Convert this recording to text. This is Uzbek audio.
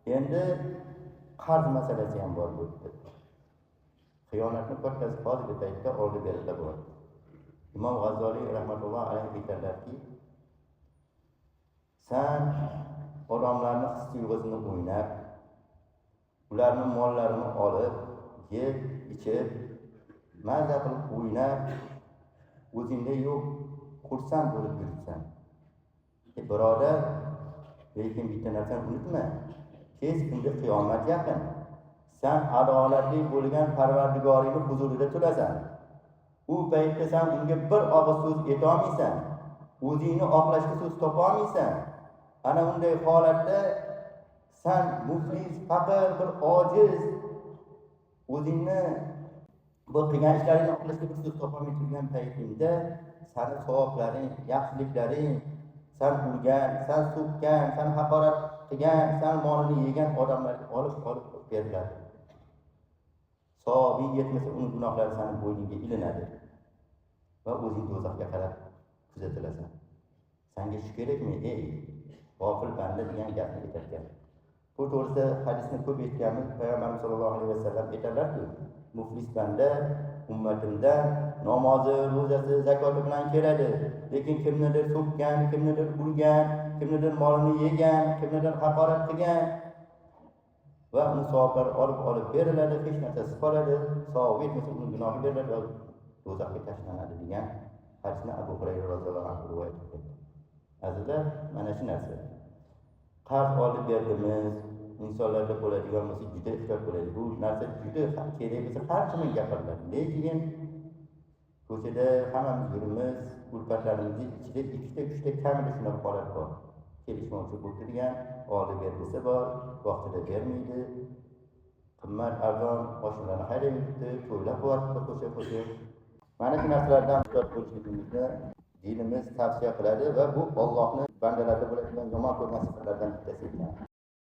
Endi qarz masalasi ham bor bo'ldi. Xiyonatni kattasi hozirgi paytda oldi berilib bo'ladi. Imom G'azzoliy rahmatulloh alayhi aytadilarki, sen odamlarni his-tuyg'usini o'ynab, ularning mollarini olib, yeb, ichib, mazza qilib o'ynab, o'zingda yo'q, xursand bo'lib yuribsan. Birodar, lekin bitta narsani unutma. Tez kunda qiyomat yaqin. Sen adolatli bo'lgan Parvardigoringning huzurida turasan. U paytda sen unga bir og'iz so'z ayta olmaysan. O'zingni oqlashga so'z topa olmaysan. Ana unday holatda sen muflis, faqir, bir ojiz, o'zingni bu qilgan ishlaringni oqlashga bir so'z topa olmay turgan paytingda seni savoplaring, yaxshiliklaring, sen urgan, sen so'kkan, sen haqorat qilgan, sen molini yegan odamlarga olib beriladi. Savobing yetmasa, uning gunohlari sening bo'yningga ilinadi va o'zing do'zaxga qarab kuzatilasan. Senga shu kerakmi, ey g'ofil banda degan gapni aytgan. Bu to'g'risida hadisni ko'p aytganmiz. Payg'ambarimiz sollallohu alayhi vasallam aytadilar-ku, muflis banda ummatimda namozi, ro'zasi, zakoti bilan keladi, lekin kimnidir so'kkan, kimnidir urgan, kimnidir molini yegan, kimnidir haqorat qilgan va uni savoblari olib beriladi, hech narsasi qoladi, savob yetmasa uni gunohi beriladi va do'zaxga tashlanadi degan hadisni Abu Hurayra roziyallohu anhu rivoyat etdi. Azizlar, mana shu narsa. Qarz olib berdimiz, insonlarda bo'ladigan bo'lsa juda ehtiyot bo'laylik. Bu narsa juda kerak bo'lsa har kimga gapiriladi. Lekin ko'chada hammamiz yurimiz, ulfatlarimizning ichida ikkita, uchta kamida shunaqa holat bor. Kelishmovchi bo'lib turgan, oldi bergisi bor, vaqtida bermaydi. Qimmat arzon mashinalarni haydab yuribdi, to'ylab qo'yapti qo'sha. Mana shu narsalardan ehtiyot bo'lishimizni dinimiz tavsiya qiladi va bu Allohning bandalarida bo'ladigan yomon ko'rgan sifatlardan bittasi ekan.